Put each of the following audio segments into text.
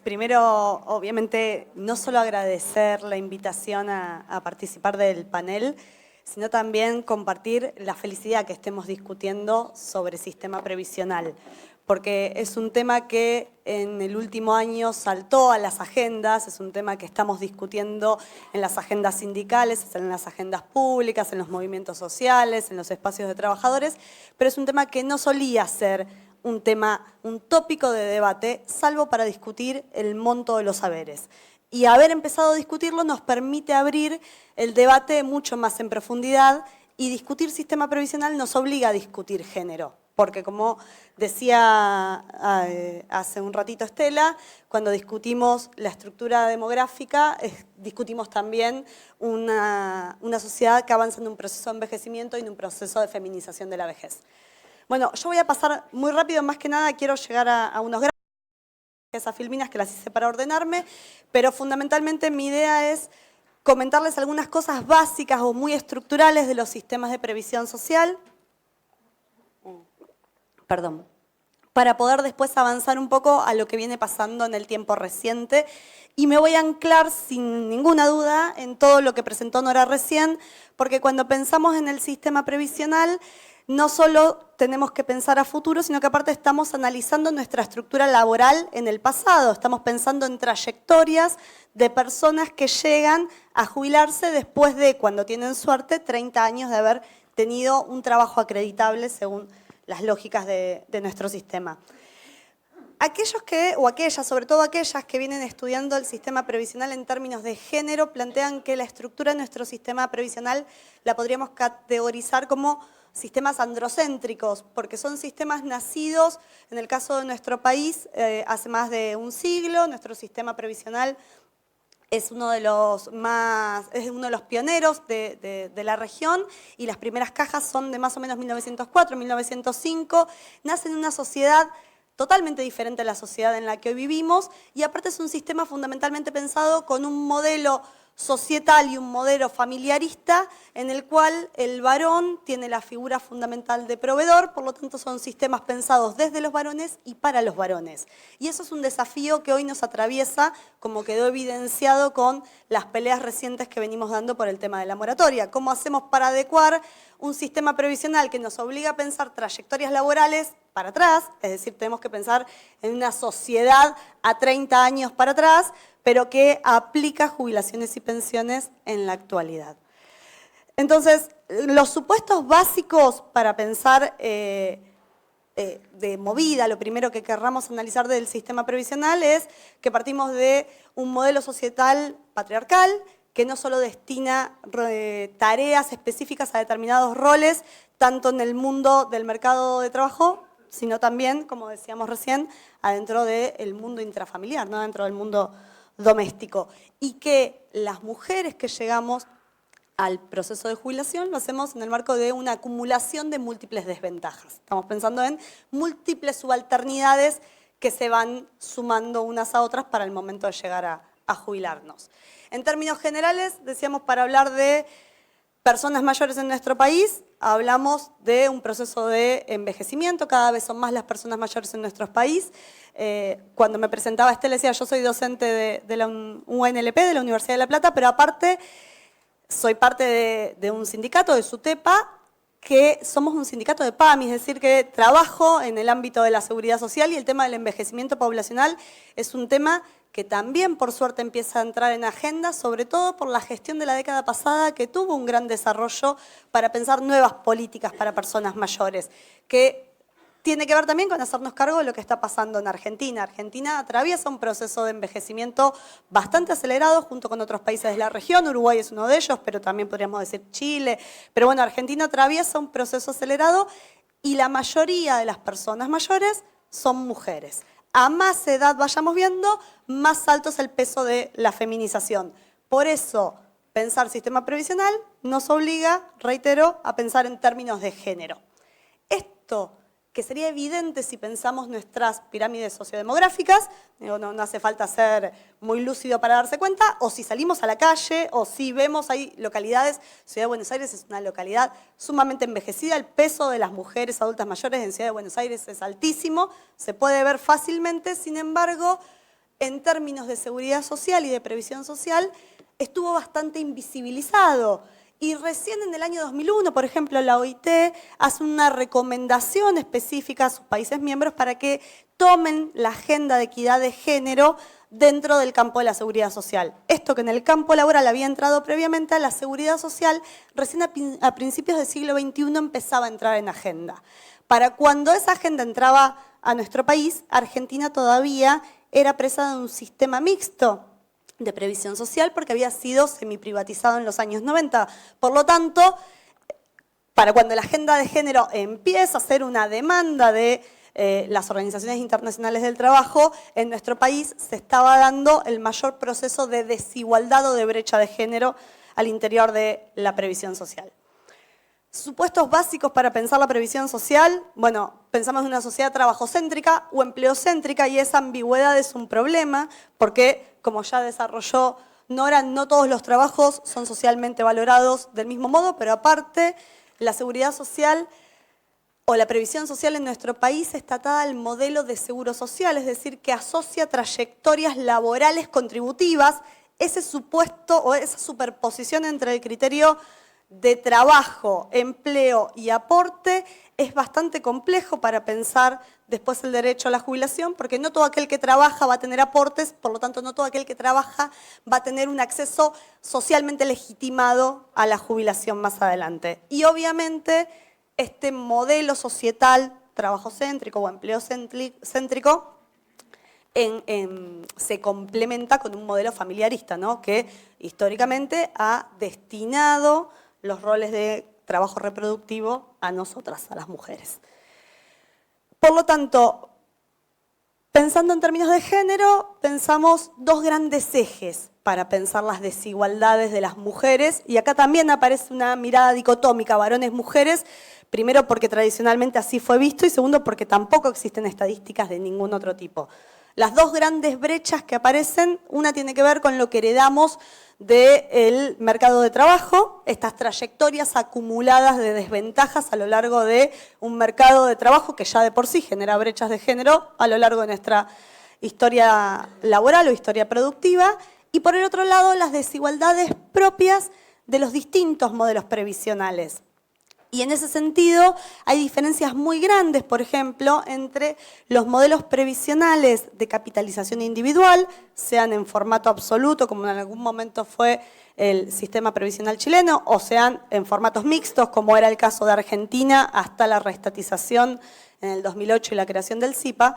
Primero, obviamente, no solo agradecer la invitación a participar del panel, sino también compartir la felicidad que estemos discutiendo sobre sistema previsional, porque es un tema que en el último año saltó a las agendas, es un tema que estamos discutiendo en las agendas sindicales, en las agendas públicas, en los movimientos sociales, en los espacios de trabajadores, pero es un tema que no solía ser un tópico de debate, salvo para discutir el monto de los saberes. Y haber empezado a discutirlo nos permite abrir el debate mucho más en profundidad, y discutir sistema previsional nos obliga a discutir género. Porque como decía hace un ratito Estela, cuando discutimos la estructura demográfica, discutimos también una sociedad que avanza en un proceso de envejecimiento y en un proceso de feminización de la vejez. Bueno, yo voy a pasar muy rápido, más que nada quiero llegar a unos gráficos, esas filminas que las hice para ordenarme, pero fundamentalmente mi idea es comentarles algunas cosas básicas o muy estructurales de los sistemas de previsión social, para poder después avanzar un poco a lo que viene pasando en el tiempo reciente, y me voy a anclar sin ninguna duda en todo lo que presentó Nora recién, porque cuando pensamos en el sistema previsional, no solo tenemos que pensar a futuro, sino que aparte estamos analizando nuestra estructura laboral en el pasado. Estamos pensando en trayectorias de personas que llegan a jubilarse después de, cuando tienen suerte, 30 años de haber tenido un trabajo acreditable según las lógicas de nuestro sistema. Aquellos que, o aquellas, sobre todo aquellas que vienen estudiando el sistema previsional en términos de género, plantean que la estructura de nuestro sistema previsional la podríamos categorizar como sistemas androcéntricos, porque son sistemas nacidos, en el caso de nuestro país, hace más de un siglo. Nuestro sistema previsional es uno de los pioneros de la región, y las primeras cajas son de más o menos 1904, 1905. Nace en una sociedad totalmente diferente a la sociedad en la que hoy vivimos, y aparte es un sistema fundamentalmente pensado con un modelo societal y un modelo familiarista en el cual el varón tiene la figura fundamental de proveedor. Por lo tanto son sistemas pensados desde los varones y para los varones. Y eso es un desafío que hoy nos atraviesa, como quedó evidenciado con las peleas recientes que venimos dando por el tema de la moratoria. ¿Cómo hacemos para adecuar un sistema previsional que nos obliga a pensar trayectorias laborales para atrás? Es decir, tenemos que pensar en una sociedad a 30 años para atrás, pero que aplica jubilaciones y pensiones en la actualidad. Entonces, los supuestos básicos para pensar de movida, lo primero que querramos analizar del sistema previsional es que partimos de un modelo societal patriarcal que no solo destina tareas específicas a determinados roles, tanto en el mundo del mercado de trabajo, sino también, como decíamos recién, adentro del mundo intrafamiliar, ¿no? Dentro del mundo doméstico, y que las mujeres que llegamos al proceso de jubilación lo hacemos en el marco de una acumulación de múltiples desventajas. Estamos pensando en múltiples subalternidades que se van sumando unas a otras para el momento de llegar a jubilarnos. En términos generales, decíamos, para hablar de personas mayores en nuestro país, hablamos de un proceso de envejecimiento. Cada vez son más las personas mayores en nuestro país. Cuando me presentaba Estela decía, yo soy docente de la UNLP, de la Universidad de La Plata, pero aparte soy parte de un sindicato, de SUTEPA, que somos un sindicato de PAMI, es decir, que trabajo en el ámbito de la seguridad social, y el tema del envejecimiento poblacional es un tema que también por suerte empieza a entrar en agenda, sobre todo por la gestión de la década pasada, que tuvo un gran desarrollo para pensar nuevas políticas para personas mayores, que tiene que ver también con hacernos cargo de lo que está pasando en Argentina. Argentina atraviesa un proceso de envejecimiento bastante acelerado junto con otros países de la región. Uruguay es uno de ellos, pero también podríamos decir Chile. Pero bueno, Argentina atraviesa un proceso acelerado, y la mayoría de las personas mayores son mujeres. A más edad vayamos viendo, más alto es el peso de la feminización. Por eso, pensar sistema previsional nos obliga, reitero, a pensar en términos de género. Esto, que sería evidente si pensamos nuestras pirámides sociodemográficas, no hace falta ser muy lúcido para darse cuenta, o si salimos a la calle, o si vemos, hay localidades. Ciudad de Buenos Aires es una localidad sumamente envejecida, el peso de las mujeres adultas mayores en Ciudad de Buenos Aires es altísimo, se puede ver fácilmente. Sin embargo, en términos de seguridad social y de previsión social, estuvo bastante invisibilizado. Y recién en el año 2001, por ejemplo, la OIT hace una recomendación específica a sus países miembros para que tomen la agenda de equidad de género dentro del campo de la seguridad social. Esto que en el campo laboral había entrado previamente, a la seguridad social recién a principios del siglo XXI empezaba a entrar en agenda. Para cuando esa agenda entraba a nuestro país, Argentina todavía era presa de un sistema mixto de previsión social porque había sido semiprivatizado en los años 90. Por lo tanto, para cuando la agenda de género empieza a ser una demanda de las organizaciones internacionales del trabajo, en nuestro país se estaba dando el mayor proceso de desigualdad o de brecha de género al interior de la previsión social. Supuestos básicos para pensar la previsión social, bueno, pensamos en una sociedad trabajocéntrica o empleocéntrica y esa ambigüedad es un problema porque, como ya desarrolló Nora, no todos los trabajos son socialmente valorados del mismo modo, pero aparte la seguridad social o la previsión social en nuestro país está atada al modelo de seguro social, es decir, que asocia trayectorias laborales contributivas, ese supuesto o esa superposición entre el criterio de trabajo, empleo y aporte es bastante complejo para pensar después el derecho a la jubilación, porque no todo aquel que trabaja va a tener aportes, por lo tanto no todo aquel que trabaja va a tener un acceso socialmente legitimado a la jubilación más adelante. Y obviamente este modelo societal trabajocéntrico o empleocéntrico se complementa con un modelo familiarista, ¿no? Que históricamente ha destinado los roles de trabajo reproductivo a nosotras, a las mujeres. Por lo tanto, pensando en términos de género, pensamos dos grandes ejes para pensar las desigualdades de las mujeres, y acá también aparece una mirada dicotómica, varones-mujeres, primero porque tradicionalmente así fue visto y segundo porque tampoco existen estadísticas de ningún otro tipo. Las dos grandes brechas que aparecen, una tiene que ver con lo que heredamos del mercado de trabajo, estas trayectorias acumuladas de desventajas a lo largo de un mercado de trabajo que ya de por sí genera brechas de género a lo largo de nuestra historia laboral o historia productiva, y por el otro lado las desigualdades propias de los distintos modelos previsionales. Y en ese sentido hay diferencias muy grandes, por ejemplo, entre los modelos previsionales de capitalización individual, sean en formato absoluto, como en algún momento fue el sistema previsional chileno, o sean en formatos mixtos, como era el caso de Argentina hasta la reestatización en el 2008 y la creación del SIPA.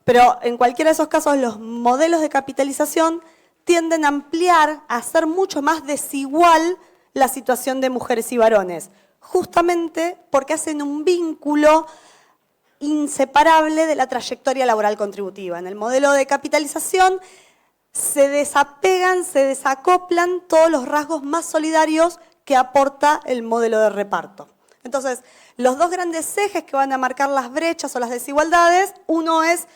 Pero en cualquiera de esos casos los modelos de capitalización tienden a ampliar, a hacer mucho más desigual la situación de mujeres y varones, justamente porque hacen un vínculo inseparable de la trayectoria laboral contributiva. En el modelo de capitalización se desapegan, se desacoplan todos los rasgos más solidarios que aporta el modelo de reparto. Entonces, los dos grandes ejes que van a marcar las brechas o las desigualdades, uno es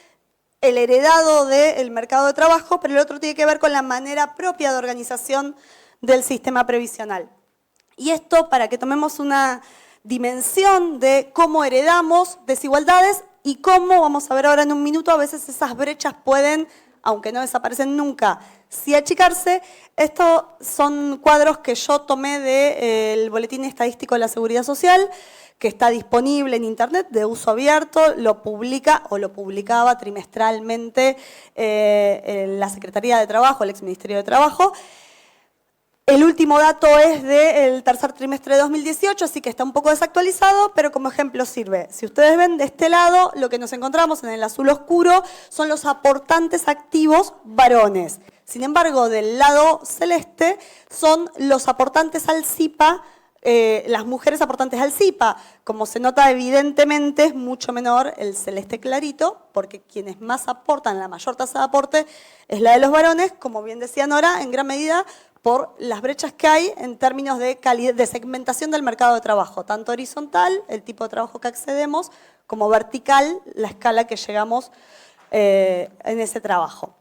el heredado del mercado de trabajo, pero el otro tiene que ver con la manera propia de organización del sistema previsional. Y esto para que tomemos una dimensión de cómo heredamos desigualdades y cómo, vamos a ver ahora en un minuto, a veces esas brechas pueden, aunque no desaparecen nunca, sí achicarse. Estos son cuadros que yo tomé del Boletín Estadístico de la Seguridad Social, que está disponible en internet de uso abierto, lo publica o lo publicaba trimestralmente la Secretaría de Trabajo, el exministerio de Trabajo. El último dato es del tercer trimestre de 2018, así que está un poco desactualizado, pero como ejemplo sirve. Si ustedes ven de este lado, lo que nos encontramos en el azul oscuro son los aportantes activos varones. Sin embargo, del lado celeste son los aportantes al SIPA, las mujeres aportantes al SIPA. Como se nota, evidentemente es mucho menor el celeste clarito, porque quienes más aportan, la mayor tasa de aporte, es la de los varones, como bien decía Nora, en gran medida por las brechas que hay en términos de segmentación del mercado de trabajo, tanto horizontal, el tipo de trabajo que accedemos, como vertical, la escala que llegamos en ese trabajo.